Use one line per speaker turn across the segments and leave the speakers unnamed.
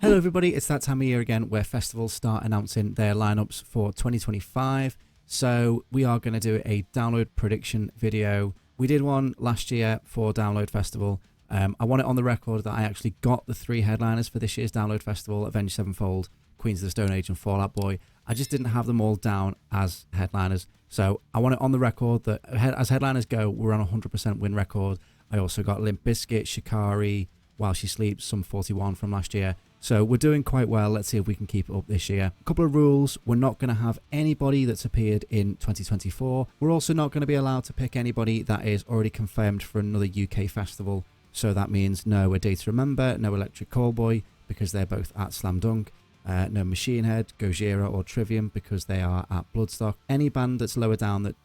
Hello everybody, it's that time of year again where festivals start announcing their lineups for 2025. So we are going to do a download prediction video. We did one last year for Download Festival. I want it on the record that I actually got the 3 headliners for this year's Download Festival: Avenged Sevenfold, Queens of the Stone Age and Fall Out Boy. I just didn't have them all down as headliners. So I want it on the record that as headliners go, we're on a 100% win record. I also got Limp Bizkit, Shikari, While She Sleeps, Sum 41 from last year. So we're doing quite well. Let's see if we can keep it up this year. A couple of rules. We're not going to have anybody that's appeared in 2024. We're also not going to be allowed to pick anybody that is already confirmed for another UK festival. So that means no A Day to Remember, no Electric Callboy, because they're both at Slam Dunk. No Machine Head, Gojira or Trivium, because they are at Bloodstock. Any band that's lower down that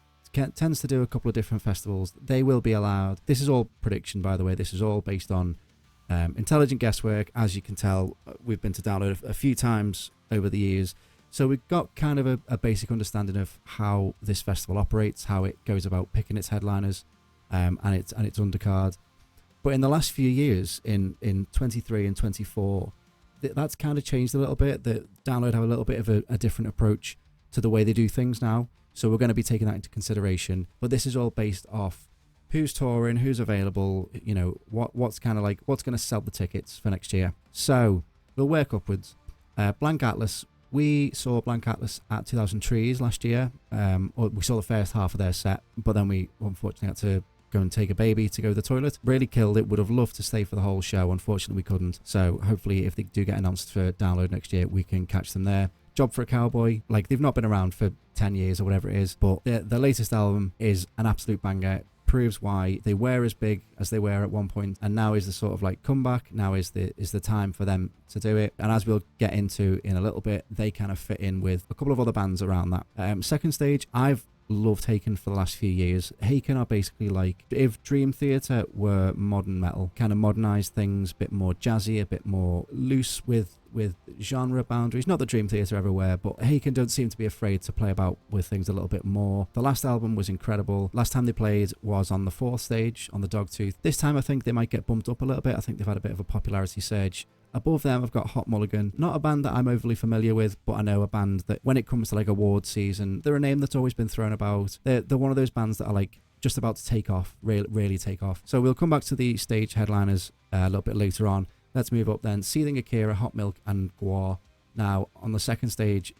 tends to do a couple of different festivals, they will be allowed. This is all prediction, by the way. This is all based on intelligent guesswork. As you can tell, we've been to Download a few times over the years, so we've got kind of a basic understanding of how this festival operates, how it goes about picking its headliners, and its undercard. But in the last few years, in 23 and 24, that's kind of changed a little bit. The Download have a little bit of a different approach to the way they do things now, so we're going to be taking that into consideration. But this is all based off who's touring, who's available, you know, what's kind of like, what's going to sell the tickets for next year. So we'll work upwards. Blank Atlas, we saw Blank Atlas at 2000 Trees last year. We saw the first half of their set, but then we unfortunately had to go and take a baby to go to the toilet. Really killed it. Would have loved to stay for the whole show. Unfortunately, we couldn't. So hopefully if they do get announced for Download next year, we can catch them there. Job for a Cowboy, like, they've not been around for 10 years or whatever it is, but the latest album is an absolute banger. Proves why they were as big as they were at one point, and now is the sort of like comeback. Now is the time for them to do it, and as we'll get into in a little bit, they kind of fit in with a couple of other bands around that. Second stage, I've loved Haken for the last few years. Haken are basically like if Dream Theater were modern metal, kind of modernized things, a bit more jazzy, a bit more loose with genre boundaries. Not that Dream Theater ever were, but Haken don't seem to be afraid to play about with things a little bit more. The last album was incredible. Last time they played was on the 4th stage on the Dogtooth. This time I think they might get bumped up a little bit. I think they've had a bit of a popularity surge. Above them, I've got Hot Mulligan. Not a band that I'm overly familiar with, but I know a band that when it comes to like awards season, they're a name that's always been thrown about. They're one of those bands that are like just about to take off, really take off. So we'll come back to the stage headliners a little bit later on. Let's move up then. Seething Akira, Hot Milk and Gwar. Now, on the second stage,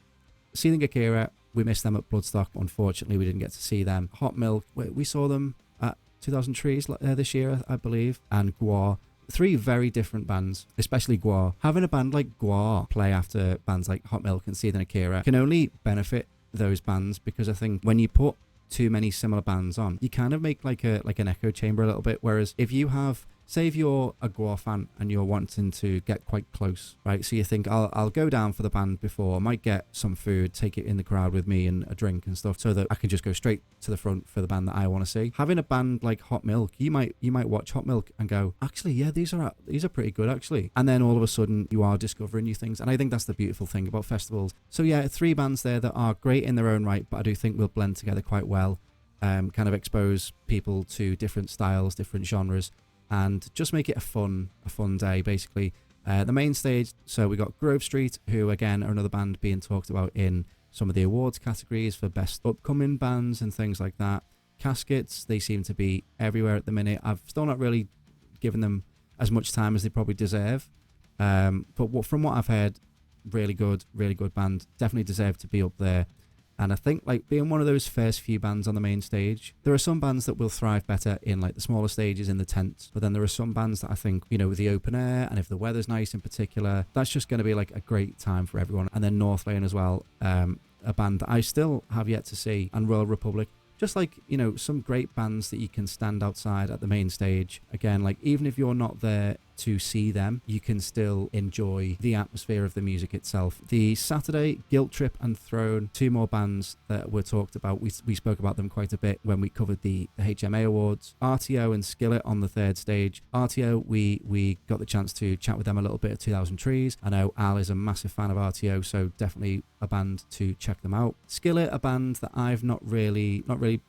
Seething Akira, we missed them at Bloodstock. Unfortunately, we didn't get to see them. Hot Milk, we saw them at 2000 Trees this year, I believe. And Gwar. 3 very different bands, especially Gwar. Having a band like Gwar play after bands like Hot Milk and Seething Akira can only benefit those bands, because I think when you put too many similar bands on, you kind of make like an echo chamber a little bit. Whereas if you have, say if you're a Gwar fan and you're wanting to get quite close, right? So you think, I'll go down for the band before, I might get some food, take it in the crowd with me and a drink and stuff, so that I can just go straight to the front for the band that I want to see. Having a band like Hot Milk, you might watch Hot Milk and go, actually, yeah, these are pretty good actually. And then all of a sudden you are discovering new things. And I think that's the beautiful thing about festivals. So yeah, 3 bands there that are great in their own right, but I do think will blend together quite well. Kind of expose people to different styles, different genres, and just make it a fun day, basically. The main stage, so we got Grove Street, who again are another band being talked about in some of the awards categories for best upcoming bands and things like that. Caskets, they seem to be everywhere at the minute. I've still not really given them as much time as they probably deserve, but from what I've heard, really good band, definitely deserve to be up there. And I think, like, being one of those first few bands on the main stage, there are some bands that will thrive better in, like, the smaller stages in the tents. But then there are some bands that I think, you know, with the open air, and if the weather's nice in particular, that's just going to be, like, a great time for everyone. And then North Lane as well, a band that I still have yet to see, and Royal Republic. Just like, you know, some great bands that you can stand outside at the main stage. Again, like, even if you're not there to see them, you can still enjoy the atmosphere of the music itself. The Saturday, Guilt Trip and Throne, 2 more bands that were talked about. We spoke about them quite a bit when we covered the HMA Awards. RTO and Skillet on the 3rd stage. RTO, we got the chance to chat with them a little bit at 2000 Trees. I know Al is a massive fan of RTO, so definitely a band to check them out. Skillet, a band that I've not really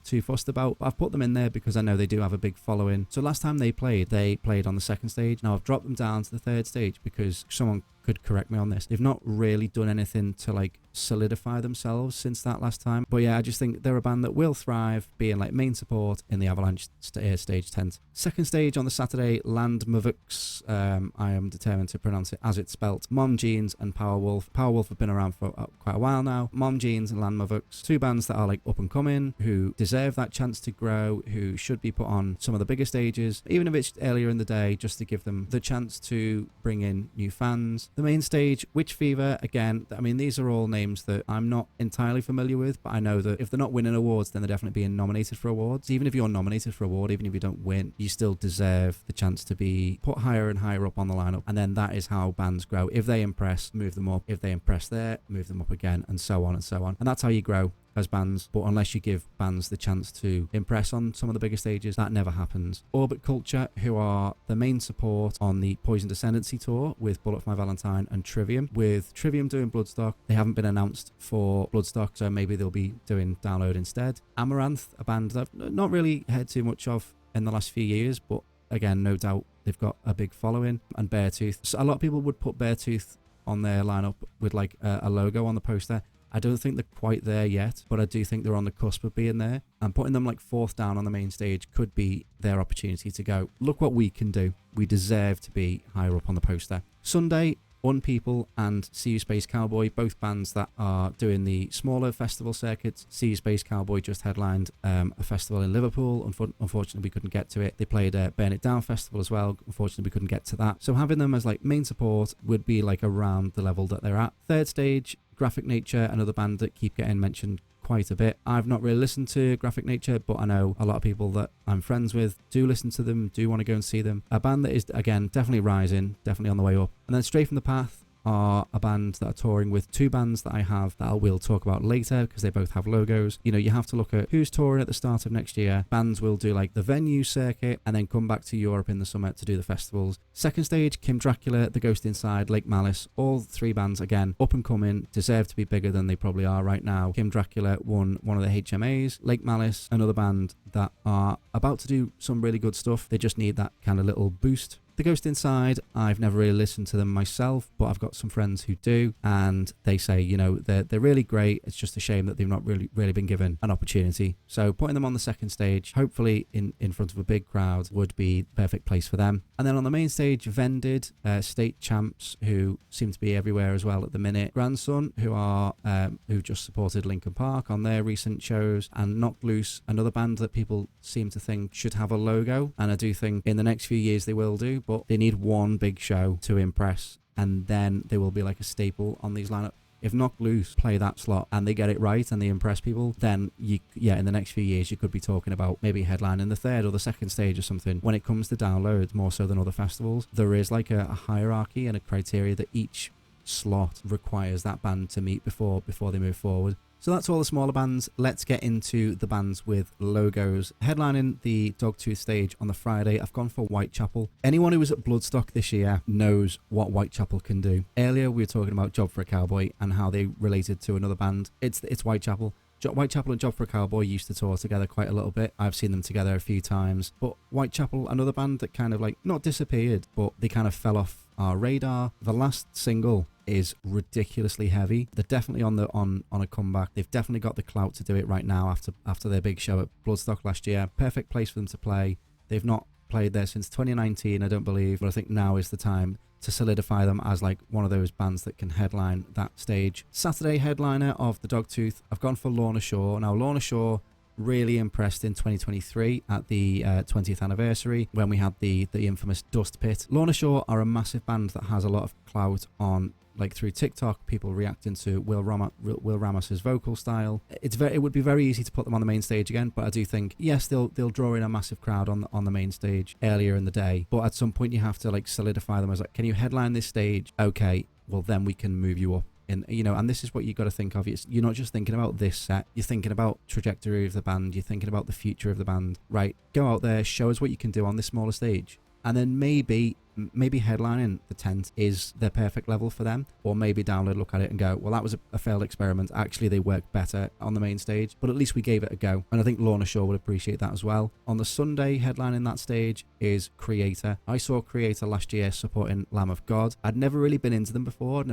too fussed about, but I've put them in there because I know they do have a big following. So last time they played on the 2nd stage. Now I've dropped them down to the 3rd stage because someone could correct me on this. They've not really done anything to like solidify themselves since that last time. But yeah, I just think they're a band that will thrive being like main support in the Avalanche stage tent. Second stage on the Saturday, Land Mavux. I am determined to pronounce it as it's spelt. Mom Jeans and Powerwolf. Powerwolf have been around for quite a while now. Mom Jeans and Land Mavux, two bands that are like up and coming, who deserve that chance to grow, who should be put on some of the bigger stages, even if it's earlier in the day, just to give them the chance to bring in new fans. The main stage, Witch Fever, again, I mean, these are all names that I'm not entirely familiar with, but I know that if they're not winning awards, then they're definitely being nominated for awards. Even if you're nominated for an award, even if you don't win, you still deserve the chance to be put higher and higher up on the lineup. And then that is how bands grow. If they impress, move them up. If they impress there, move them up again, and so on and so on. And that's how you grow as bands. But unless you give bands the chance to impress on some of the bigger stages, that never happens. Orbit Culture, who are the main support on the Poison Descendancy tour with Bullet for My Valentine and Trivium. With Trivium doing Bloodstock, they haven't been announced for Bloodstock, so maybe they'll be doing Download instead. Amaranth, a band that I've not really heard too much of in the last few years, but again, no doubt they've got a big following. And Beartooth. So a lot of people would put Beartooth on their lineup with like a logo on the poster. I don't think they're quite there yet, but I do think they're on the cusp of being there. And putting them like fourth down on the main stage could be their opportunity to go, look what we can do. We deserve to be higher up on the poster. Sunday, Unpeople and See You Space Cowboy, both bands that are doing the smaller festival circuits. See You Space Cowboy just headlined a festival in Liverpool. Unfortunately, we couldn't get to it. They played a Burn It Down festival as well. Unfortunately, we couldn't get to that. So having them as like main support would be like around the level that they're at. Third stage, Graphic Nature, another band that keep getting mentioned quite a bit. I've not really listened to Graphic Nature, but I know a lot of people that I'm friends with do listen to them, do want to go and see them. A band that is, again, definitely rising, definitely on the way up. And then Straight from the Path are a band that are touring with two bands that I have that I will talk about later because they both have logos. You know, you have to look at who's touring at the start of next year. Bands will do like the venue circuit and then come back to Europe in the summer to do the festivals. Second stage, Kim Dracula, The Ghost Inside, Lake Malice, all three bands again up and coming, deserve to be bigger than they probably are right now. Kim Dracula won one of the HMAs. Lake Malice, another band that are about to do some really good stuff. They just need that kind of little boost. The Ghost Inside, I've never really listened to them myself, but I've got some friends who do, and they say, you know, they're really great. It's just a shame that they've not really been given an opportunity. So putting them on the second stage, hopefully in front of a big crowd, would be the perfect place for them. And then on the main stage, Vended, state champs, who seem to be everywhere as well at the minute. Grandson, who just supported Linkin Park on their recent shows, and Knocked Loose, another band that people seem to think should have a logo, and I do think in the next few years they will do. But they need one big show to impress, and then they will be like a staple on these lineups. If Knocked Loose play that slot and they get it right and they impress people, then in the next few years you could be talking about maybe headline in the third or the second stage or something. When it comes to Download, more so than other festivals, there is like a hierarchy and a criteria that each slot requires that band to meet before they move forward. So that's all the smaller bands. Let's get into the bands with logos. Headlining the Dogtooth stage on the Friday, I've gone for Whitechapel. Anyone who was at Bloodstock this year knows what Whitechapel can do. Earlier we were talking about Job for a Cowboy and how they related to another band. It's Whitechapel. Whitechapel and Job for a Cowboy used to tour together quite a little bit. I've seen them together a few times. But Whitechapel, another band that kind of like, not disappeared, but they kind of fell off our radar. The last single is ridiculously heavy. They're definitely on a comeback. They've definitely got the clout to do it right now after their big show at Bloodstock last year. Perfect place for them to play. They've not played there since 2019, I don't believe, but I think now is the time to solidify them as like one of those bands that can headline that stage. Saturday headliner of the Dogtooth, I've gone for Lorna Shore. Now Lorna Shore really impressed in 2023 at the 20th anniversary when we had the infamous Dust Pit. Lorna Shore are a massive band that has a lot of clout on, like, through TikTok, people reacting to Will Ramos's vocal style. It would be very easy to put them on the main stage again, but I do think, yes, they'll draw in a massive crowd on the main stage earlier in the day, but at some point you have to like solidify them as like, can you headline this stage? Okay, well then we can move you up. And this is what you got to think of. You're not just thinking about this set, you're thinking about trajectory of the band, you're thinking about the future of the band. Right, go out there, show us what you can do on this smaller stage, And then maybe headlining the tent is their perfect level for them, or maybe Download look at it and go, well, that was a failed experiment. Actually, they work better on the main stage, but at least we gave it a go. And I think Lorna Shore would appreciate that as well. On the Sunday, headlining that stage is Creator. I saw Creator last year supporting Lamb of God. I'd never really been into them before.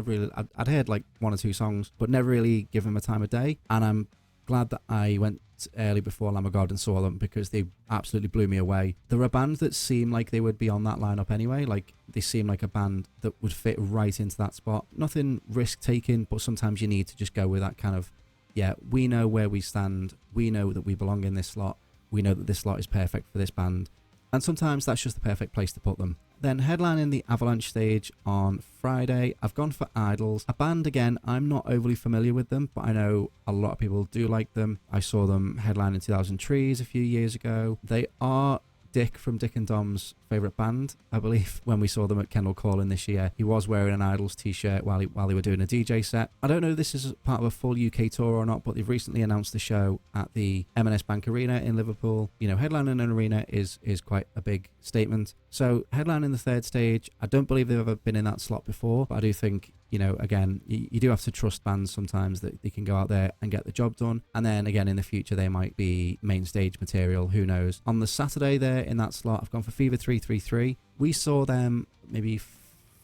I'd heard like 1 or 2 songs, but never really given them a time of day. And I'm glad that I went early before Lamb of God and saw them, because they absolutely blew me away. There are bands that seem like they would be on that lineup anyway. Like, they seem like a band that would fit right into that spot. Nothing risk taking, but sometimes you need to just go with that kind of, yeah, we know where we stand. We know that we belong in this slot. We know that this slot is perfect for this band. And sometimes that's just the perfect place to put them. Then headlining the Avalanche stage on Friday, I've gone for Idols. A band, again, I'm not overly familiar with them, but I know a lot of people do like them. I saw them headline in 2000 Trees a few years ago. They are Dick from Dick and Dom's favourite band, I believe. When we saw them at Kendall Calling this year, he was wearing an Idols t-shirt while they were doing a DJ set. I don't know if this is part of a full UK tour or not, but they've recently announced the show at the M&S Bank Arena in Liverpool. You know, headlining an arena is quite a big statement. So headlining the third stage, I don't believe they've ever been in that slot before, but I do think, you know, again, you do have to trust bands sometimes that they can go out there and get the job done. And then again, in the future, they might be main stage material. Who knows? On the Saturday there in that slot, I've gone for Fever 333. We saw them maybe 4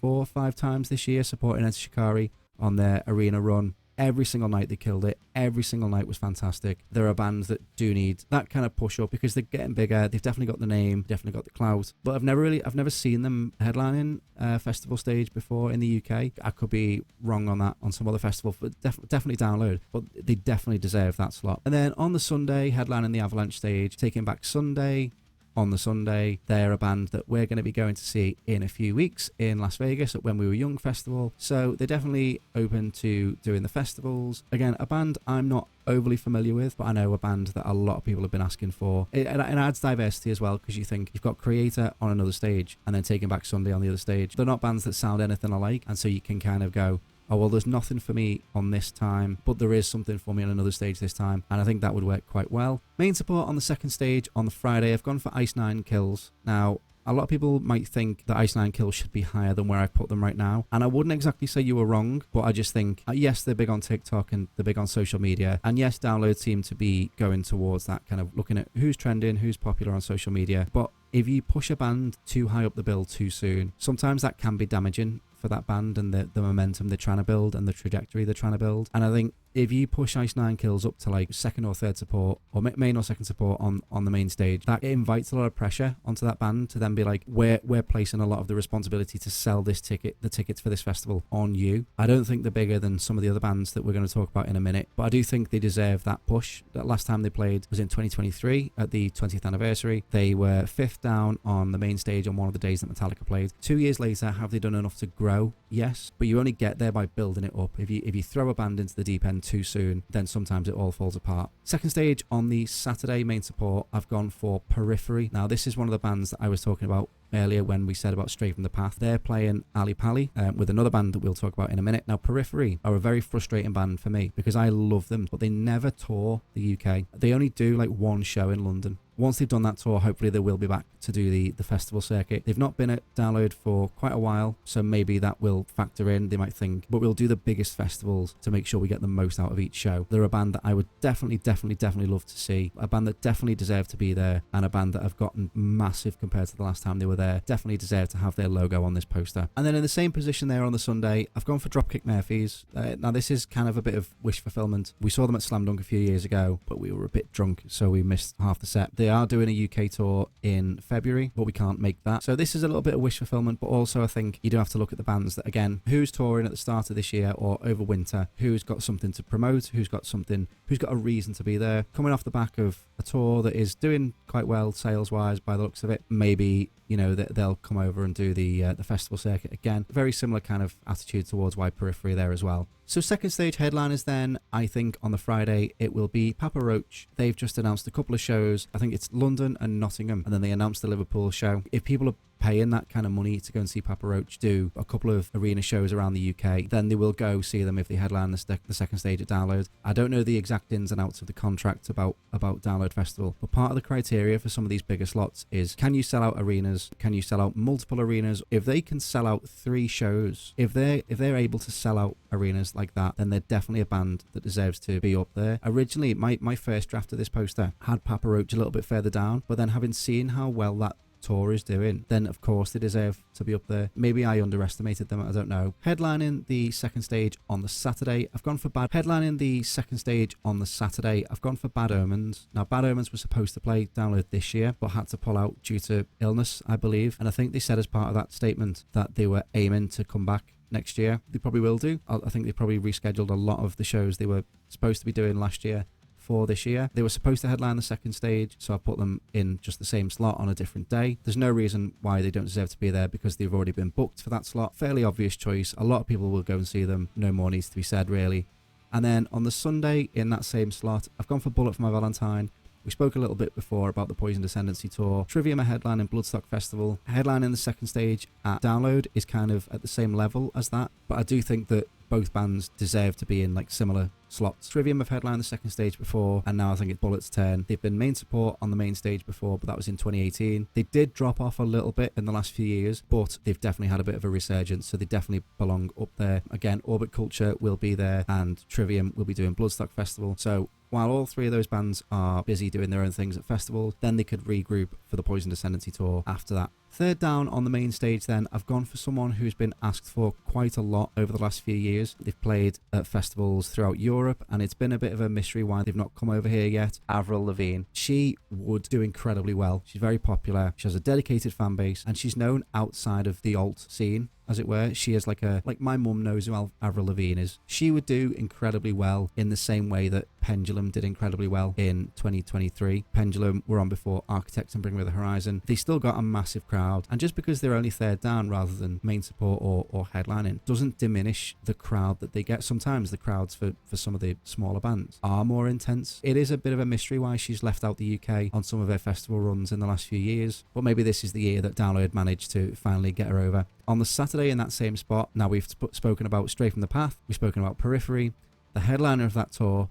or 5 times this year supporting Ed Shikari on their arena run. Every single night they killed it. Every single night was fantastic. There are bands that do need that kind of push up because they're getting bigger. They've definitely got the name, definitely got the clout. But I've never seen them headlining a festival stage before in the UK. I could be wrong on that on some other festival, but definitely Download. But they definitely deserve that slot. And then on the Sunday, headlining the Avalanche stage, Taking Back Sunday. On the Sunday, they're a band that we're going to be going to see in a few weeks in Las Vegas at When We Were Young Festival. So they're definitely open to doing the festivals. Again, a band I'm not overly familiar with, but I know a band that a lot of people have been asking for. It adds diversity as well, because you think you've got Creator on another stage and then Taking Back Sunday on the other stage. They're not bands that sound anything alike, and so you can kind of go, oh, well, there's nothing for me on this time, but there is something for me on another stage this time. And I think that would work quite well. Main support on the second stage on the Friday, I've gone for Ice 9 Kills. Now, a lot of people might think that Ice 9 Kills should be higher than where I put them right now. And I wouldn't exactly say you were wrong, but I just think, yes, they're big on TikTok and they're big on social media. And yes, Download seem to be going towards that kind of looking at who's trending, who's popular on social media. But if you push a band too high up the bill too soon, sometimes that can be damaging for that band and the momentum they're trying to build and the trajectory they're trying to build. And I think if you push Ice 9 Kills up to like second or third support, or main or second support on the main stage, that invites a lot of pressure onto that band to then be like, we're placing a lot of the responsibility to sell the tickets for this festival on you. I don't think they're bigger than some of the other bands that we're going to talk about in a minute, but I do think they deserve that push. That last time they played was in 2023 at the 20th anniversary. They were 5th down on the main stage on one of the days that Metallica played. 2 years later, have they done enough to grow? Yes, but you only get there by building it up. If you throw a band into the deep end too soon, then sometimes it all falls apart. Second stage on the Saturday main support, I've gone for Periphery. Now, this is one of the bands that I was talking about earlier when we said about Stray from the Path. They're playing Ali Pali with another band that we'll talk about in a minute. Now, Periphery are a very frustrating band for me because I love them, but they never tour the UK. They only do like one show in London. Once they've done that tour, hopefully they will be back to do the festival circuit. They've not been at Download for quite a while, so maybe that will factor in. They might think, but we'll do the biggest festivals to make sure we get the most out of each show. They're a band that I would definitely love to see. A band that definitely deserve to be there, and a band that have gotten massive compared to the last time they were there. Definitely deserve to have their logo on this poster. And then in the same position there on the Sunday, I've gone for Dropkick Murphys. Now this is kind of a bit of wish fulfillment. We saw them at Slam Dunk a few years ago, but we were a bit drunk, so we missed half the set. They are doing a UK tour in February, but we can't make that. So this is a little bit of wish fulfillment, but also I think you do have to look at the bands that, again, who's touring at the start of this year or over winter, who's got something to promote, who's got a reason to be there. Coming off the back of a tour that is doing quite well sales-wise by the looks of it, maybe, you know, they'll come over and do the festival circuit again. Very similar kind of attitude towards Wide Periphery there as well. So second stage headliners then, I think on the Friday it will be Papa Roach. They've just announced a couple of shows. I think it's London and Nottingham, and then they announced the Liverpool show. If people are paying that kind of money to go and see Papa Roach do a couple of arena shows around the UK, then they will go see them if they headline the second stage at Download. I don't know the exact ins and outs of the contract about Download Festival, but part of the criteria for some of these bigger slots is, can you sell out arenas? Can you sell out multiple arenas? If they can sell out 3 shows, if they're able to sell out arenas like that, then they're definitely a band that deserves to be up there. Originally, my first draft of this poster had Papa Roach a little bit further down, but then having seen how well that tour is doing, then of course they deserve to be up there. Maybe I underestimated them, I don't know. Headlining the second stage on the Saturday, I've gone for Bad Omens. Now, Bad Omens was supposed to play Download this year, but had to pull out due to illness, I believe. And I think they said as part of that statement that they were aiming to come back next year. They probably will do. I think they probably rescheduled a lot of the shows they were supposed to be doing last year for this year. They were supposed to headline the second stage, so I put them in just the same slot on a different day. There's no reason why they don't deserve to be there, because they've already been booked for that slot. Fairly obvious choice. A lot of people will go and see them. No more needs to be said, really. And then on the Sunday in that same slot, I've gone for Bullet for My Valentine. We spoke a little bit before about the Poison Descendancy tour. Trivium are headlining Bloodstock Festival. Headlining the second stage at Download is kind of at the same level as that, but I do think that both bands deserve to be in like similar slots. Trivium have headlined the second stage before, and now I think it's Bullet's turn. They've been main support on the main stage before, but that was in 2018. They did drop off a little bit in the last few years, but they've definitely had a bit of a resurgence, so they definitely belong up there. Again, Orbit Culture will be there, and Trivium will be doing Bloodstock Festival. So while all 3 of those bands are busy doing their own things at festivals, then they could regroup for the Poison Descendancy tour after that. Third down on the main stage then, I've gone for someone who's been asked for quite a lot over the last few years. They've played at festivals throughout Europe, and it's been a bit of a mystery why they've not come over here yet. Avril Lavigne. She would do incredibly well. She's very popular. She has a dedicated fan base, and she's known outside of the alt scene, as it were. She is like my mum knows who Avril Lavigne is. She would do incredibly well in the same way that Pendulum did incredibly well in 2023. Pendulum were on before Architects and Bring Me the Horizon. They still got a massive crowd, and just because they're only third down rather than main support or headlining doesn't diminish the crowd that they get. Sometimes the crowds for some of the smaller bands are more intense. It is a bit of a mystery why she's left out the UK on some of her festival runs in the last few years, but maybe this is the year that Download managed to finally get her over. On the Saturday in that same spot, now we've spoken about Stray From The Path, we've spoken about Periphery. The headliner of that tour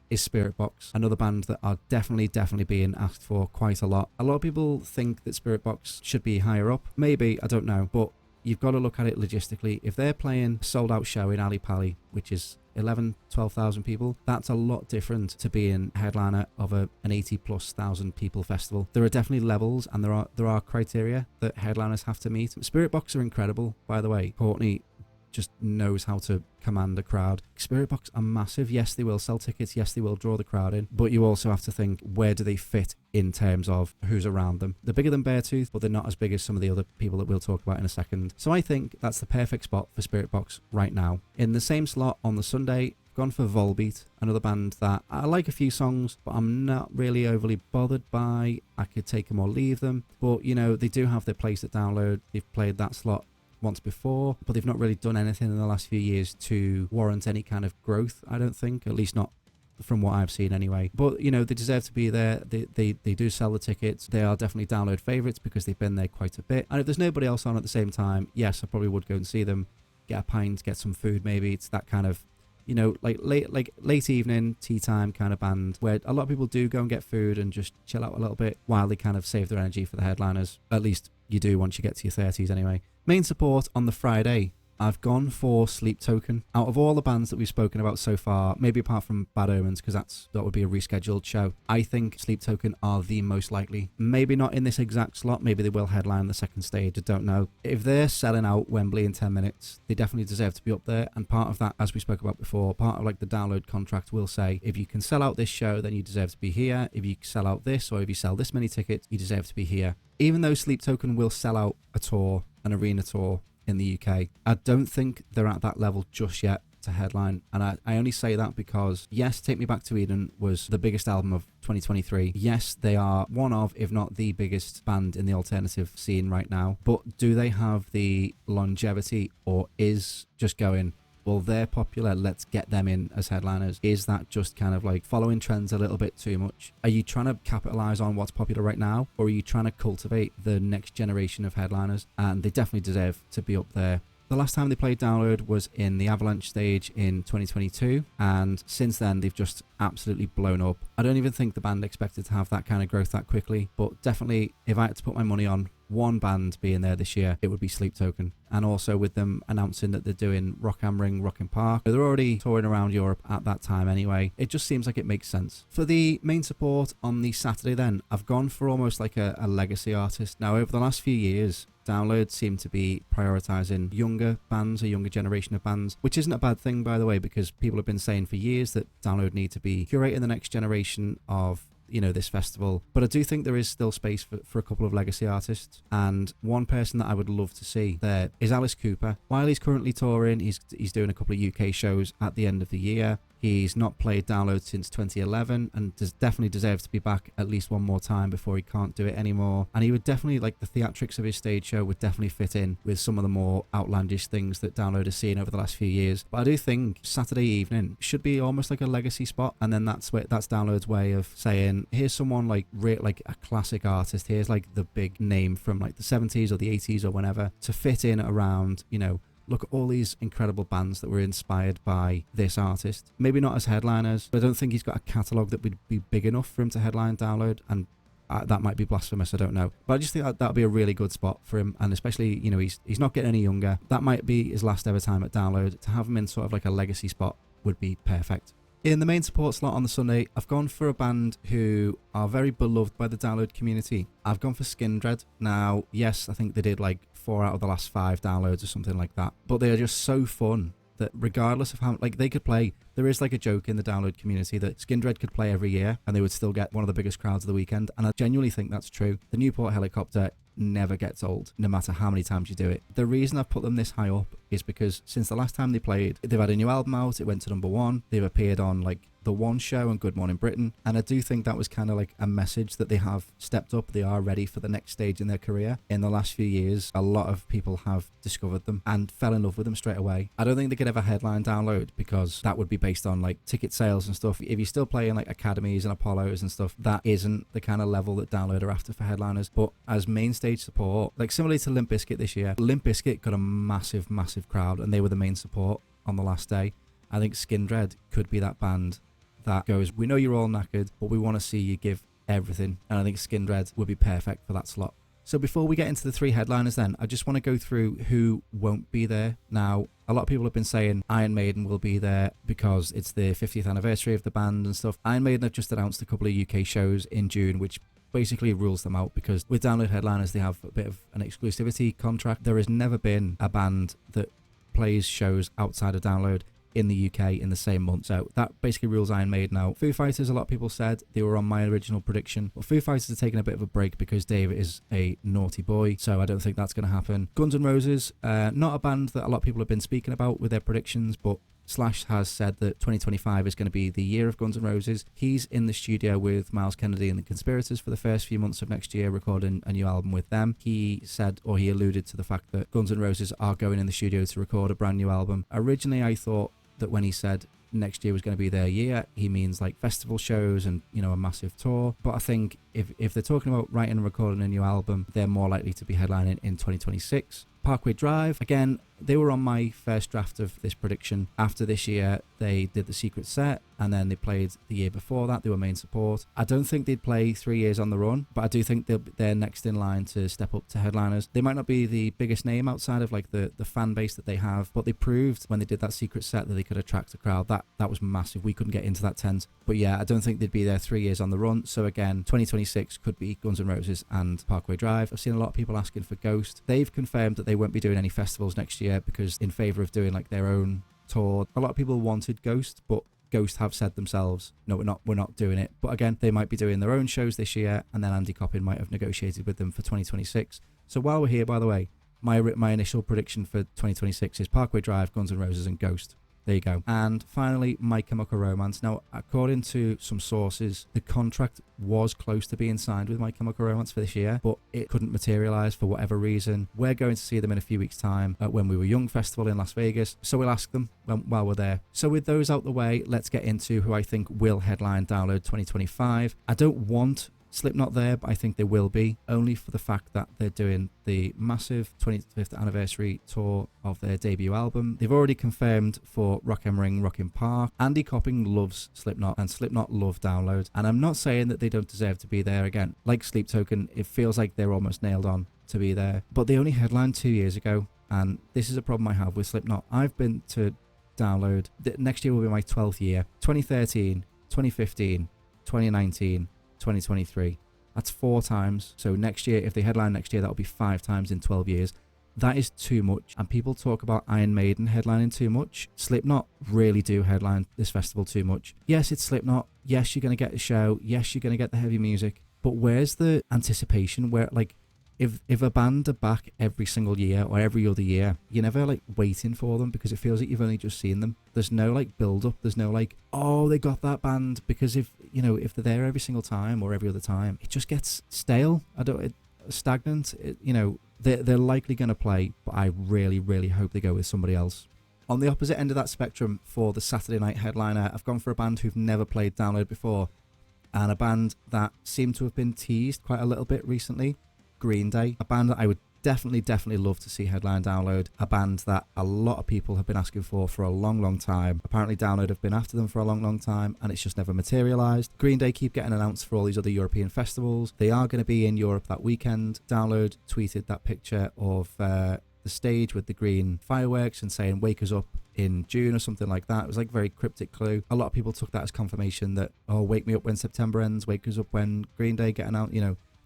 is Spirit Box, another band that are definitely being asked for quite a lot. A lot of people think that Spirit Box should be higher up. Maybe, I don't know, but you've got to look at it logistically. If they're playing a sold-out show in Ali Pali, which is 12,000 people, that's a lot different to being headliner of an 80,000+ people festival. There are definitely levels, and there are criteria that headliners have to meet. Spirit Box are incredible, by the way. Courtney just knows how to command a crowd. Spirit Box are massive. Yes, they will sell tickets. Yes, they will draw the crowd in. But you also have to think, where do they fit in terms of who's around them? They're bigger than Beartooth, but they're not as big as some of the other people that we'll talk about in a second. So I think that's the perfect spot for Spirit Box right now. In the same slot on the Sunday, I've gone for Volbeat, another band that I like a few songs, but I'm not really overly bothered by. I could take them or leave them. But, you know, they do have their place at Download. They've played that slot once before, but they've not really done anything in the last few years to warrant any kind of growth, I don't think, at least not from what I've seen anyway. But, you know, they deserve to be there. They do sell the tickets. They are definitely Download favourites because they've been there quite a bit. And if there's nobody else on at the same time, yes, I probably would go and see them, get a pint, get some food maybe. It's that kind of, you know, like late evening, tea time kind of band where a lot of people do go and get food and just chill out a little bit while they kind of save their energy for the headliners. At least you do once you get to your 30s anyway. Main support on the Friday, I've gone for Sleep Token. Out of all the bands that we've spoken about so far, maybe apart from Bad Omens, because that would be a rescheduled show, I think Sleep Token are the most likely. Maybe not in this exact slot, maybe they will headline the second stage, I don't know. If they're selling out Wembley in 10 minutes, they definitely deserve to be up there, and part of that, as we spoke about before, part of like the Download contract will say, if you can sell out this show, then you deserve to be here. If you sell out this, or if you sell this many tickets, you deserve to be here. Even though Sleep Token will sell out a tour, an arena tour in the UK, I don't think they're at that level just yet to headline. And I only say that because, yes, Take Me Back to Eden was the biggest album of 2023. Yes, they are one of, if not the biggest band in the alternative scene right now. But do they have the longevity, or is just going, well, they're popular, let's get them in as headliners? Is that just kind of like following trends a little bit too much? Are you trying to capitalize on what's popular right now, or are you trying to cultivate the next generation of headliners? And they definitely deserve to be up there. The last time they played Download was in the Avalanche stage in 2022, and since then they've just absolutely blown up. I don't even think the band expected to have that kind of growth that quickly, but definitely if I had to put my money on one band being there this year, it would be Sleep Token. And also with them announcing that they're doing Rock am Ring, Rock im Park, they're already touring around Europe at that time anyway. It just seems like it makes sense. For the main support on the Saturday then, I've gone for almost like a legacy artist. Now over the last few years, Download seem to be prioritizing younger bands, a younger generation of bands, which isn't a bad thing, by the way, because people have been saying for years that Download need to be curating the next generation of, you know, this festival. But I do think there is still space for a couple of legacy artists, and one person that I would love to see there is Alice Cooper. While he's currently touring, he's doing a couple of UK shows at the end of the year. He's not played Download since 2011 and definitely deserves to be back at least one more time before he can't do it anymore. And he would definitely, like, the theatrics of his stage show would definitely fit in with some of the more outlandish things that Download has seen over the last few years. But I do think Saturday evening should be almost like a legacy spot, and then that's Download's way of saying, here's someone like a classic artist, here's like the big name from like the 70s or the 80s or whenever, to fit in around, you know, look at all these incredible bands that were inspired by this artist. Maybe not as headliners, but I don't think he's got a catalogue that would be big enough for him to headline Download, and that might be blasphemous, I don't know. But I just think that would be a really good spot for him, and especially, you know, he's not getting any younger. That might be his last ever time at Download. To have him in sort of like a legacy spot would be perfect. In the main support slot on the Sunday, I've gone for a band who are very beloved by the Download community. I've gone for Skindred. Now, yes, I think they did like 4 out of the last 5 downloads or something like that, but they are just so fun that regardless of how, like, they could play, there is like a joke in the Download community that Skindred could play every year and they would still get one of the biggest crowds of the weekend, and I genuinely think that's true. The Newport Helicopter never gets old, no matter how many times you do it. The reason I've put them this high up is because since the last time they played, they've had a new album out, it went to #1, they've appeared on like The One Show and Good Morning Britain, and I do think that was kind of like a message that they have stepped up, they are ready for the next stage in their career. In the last few years, a lot of people have discovered them and fell in love with them straight away. I don't think they could ever headline Download because that would be based on like ticket sales and stuff. If you're still playing like Academies and Apollos and stuff, that isn't the kind of level that Download are after for headliners. But as main stage support, like similarly to Limp Bizkit this year, Limp Bizkit got a massive crowd and they were the main support on the last day. I think Skindred could be that band that goes, we know you're all knackered, but we want to see you give everything. And I think Skindred would be perfect for that slot. So before we get into the 3 headliners then, I just want to go through who won't be there. Now, a lot of people have been saying Iron Maiden will be there because it's the 50th anniversary of the band and stuff. Iron Maiden have just announced a couple of UK shows in June, which basically rules them out because with Download headliners, they have a bit of an exclusivity contract. There has never been a band that plays shows outside of Download in the UK in the same month. So that basically rules Iron Maiden out. Foo Fighters, a lot of people said they were on my original prediction, but Foo Fighters are taking a bit of a break because Dave is a naughty boy, so I don't think that's going to happen. Guns N' Roses, not a band that a lot of people have been speaking about with their predictions, but Slash has said that 2025 is going to be the year of Guns N' Roses. He's in the studio with Miles Kennedy and the Conspirators for the first few months of next year, recording a new album with them. He said, or he alluded to the fact that Guns N' Roses are going in the studio to record a brand new album. Originally, I thought that when he said next year was going to be their year, he means like festival shows and, you know, a massive tour. But I think if they're talking about writing and recording a new album, they're more likely to be headlining in 2026. Parkway Drive, again, they were on my first draft of this prediction. After this year, they did the secret set, and then they played the year before that. They were main support. I don't think they'd play 3 years on the run, but I do think they're next in line to step up to headliners. They might not be the biggest name outside of like the fan base that they have, but they proved when they did that secret set that they could attract a crowd. That was massive. We couldn't get into that tent. But yeah, I don't think they'd be there 3 years on the run. So again, 2026 could be Guns N' Roses and Parkway Drive. I've seen a lot of people asking for Ghost. They've confirmed that they won't be doing any festivals next year because in favour of doing like their own tour. A lot of people wanted Ghost, but Ghost have said themselves, no, we're not doing it. But again, they might be doing their own shows this year, and then Andy Coppin might have negotiated with them for 2026. So while we're here, by the way, my initial prediction for 2026 is Parkway Drive, Guns N' Roses and Ghost. There you go. And finally, My Chemical Romance. Now, according to some sources, the contract was close to being signed with My Chemical Romance for this year, but it couldn't materialize for whatever reason. We're going to see them in a few weeks' time at When We Were Young Festival in Las Vegas, so we'll ask them while we're there. So with those out the way, let's get into who I think will headline Download 2025. I don't want Slipknot there, but I think they will be, only for the fact that they're doing the massive 25th anniversary tour of their debut album. They've already confirmed for Rock am Ring, Rockin' Park. Andy Copping loves Slipknot, and Slipknot love Download, and I'm not saying that they don't deserve to be there again. Like Sleep Token, it feels like they're almost nailed on to be there, but they only headlined 2 years ago, and this is a problem I have with Slipknot. I've been to Download. Next year will be my 12th year. 2013, 2015, 2019, 2023. That's 4 times. So next year, if they headline next year, that'll be 5 times in 12 years. That is too much. And people talk about Iron Maiden headlining too much. Slipknot really do headline this festival too much. Yes, it's Slipknot. Yes, you're going to get the show. Yes, you're going to get the heavy music. But where's the anticipation? Where, like, if a band are back every single year or every other year, you're never like waiting for them because it feels like you've only just seen them. There's no like build up. There's no like, oh, they got that band, because if they're there every single time or every other time, it just gets stale. Stagnant. They're likely going to play, but I really, really hope they go with somebody else. On the opposite end of that spectrum, for the Saturday night headliner, I've gone for a band who've never played Download before, and a band that seemed to have been teased quite a little bit recently. Green Day, a band that I would definitely love to see headline Download, a band that a lot of people have been asking for a long time. Apparently Download have been after them for a long time, and it's just never materialized. Green Day keep getting announced for all these other European festivals. They are going to be in Europe that weekend. Download tweeted that picture of the stage with the green fireworks and saying "Wake us up in June" or something like that. It was like very cryptic clue. A lot of people took that as confirmation that, oh, wake me up when September ends, wake us up when Green Day get announced,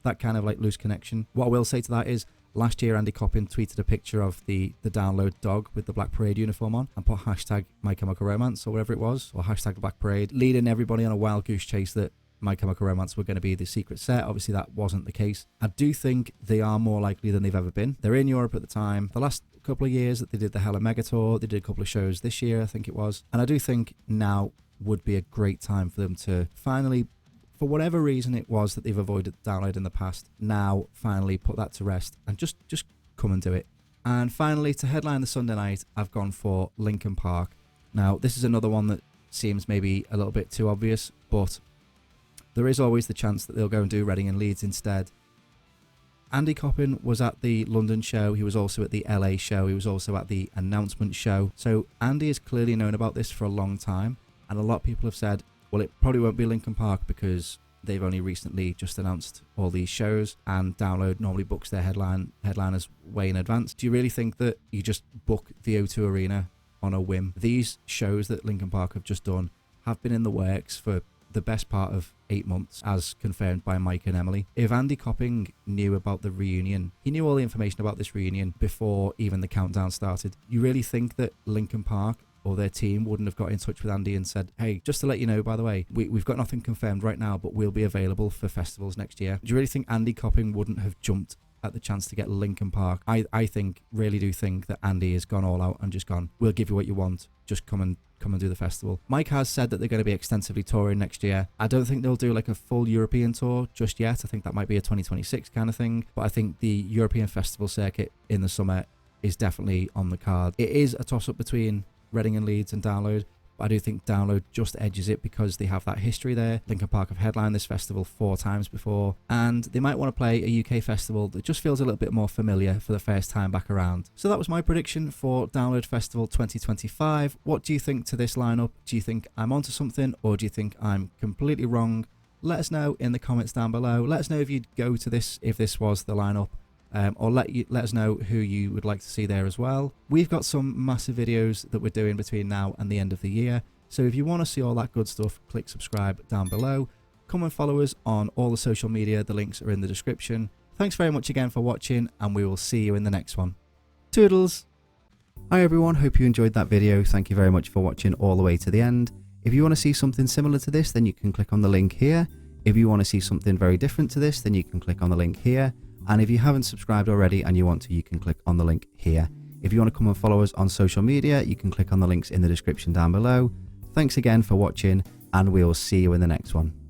that kind of like loose connection. What I will say to that is, last year Andy Copping tweeted a picture of the Download dog with the Black Parade uniform on and put hashtag My Chemical Romance or whatever it was, or hashtag Black Parade, leading everybody on a wild goose chase that My Chemical Romance were going to be the secret set. Obviously that wasn't the case. I do think they are more likely than they've ever been. They're in Europe at the time. The last couple of years that they did the Hella Mega Tour, they did a couple of shows this year, I think it was. And I do think now would be a great time for them to finally, for whatever reason it was that they've avoided Download in the past, now finally put that to rest and just come and do it. And finally, to headline the Sunday night, I've gone for Linkin Park. Now, this is another one that seems maybe a little bit too obvious, but there is always the chance that they'll go and do Reading and Leeds instead. Andy Copping was at the London show. He was also at the LA show. He was also at the announcement show. So Andy has clearly known about this for a long time, and a lot of people have said, well, it probably won't be Linkin Park because they've only recently just announced all these shows, and Download normally books their headliners way in advance. Do you really think that you just book the O2 Arena on a whim? These shows that Linkin Park have just done have been in the works for the best part of 8 months, as confirmed by Mike and Emily. If Andy Copping knew about the reunion, he knew all the information about this reunion before even the countdown started. You really think that Linkin Park or their team wouldn't have got in touch with Andy and said, hey, just to let you know, by the way, we've got nothing confirmed right now, but we'll be available for festivals next year? Do you really think Andy Copping wouldn't have jumped at the chance to get Linkin Park? I really do think that Andy has gone all out and just gone, we'll give you what you want, just come and do the festival. Mike has said that they're going to be extensively touring next year. I don't think they'll do like a full European tour just yet. I think that might be a 2026 kind of thing, but I think the European festival circuit in the summer is definitely on the card. It is a toss-up between Reading and Leeds and Download, but I do think Download just edges it because they have that history there. Linkin Park have headlined this festival 4 times before, and they might want to play a UK festival that just feels a little bit more familiar for the first time back around. So that was my prediction for Download Festival 2025. What do you think to this lineup? Do you think I'm onto something, or do you think I'm completely wrong? Let us know in the comments down below. Let us know if you'd go to this if this was the lineup. Or let us know who you would like to see there as well. We've got some massive videos that we're doing between now and the end of the year, so if you want to see all that good stuff, click subscribe down below. Come and follow us on all the social media, the links are in the description. Thanks very much again for watching, and we will see you in the next one. Toodles! Hi everyone, hope you enjoyed that video. Thank you very much for watching all the way to the end. If you want to see something similar to this, then you can click on the link here. If you want to see something very different to this, then you can click on the link here. And if you haven't subscribed already and you want to, you can click on the link here. If you want to come and follow us on social media, you can click on the links in the description down below. Thanks again for watching, and we'll see you in the next one.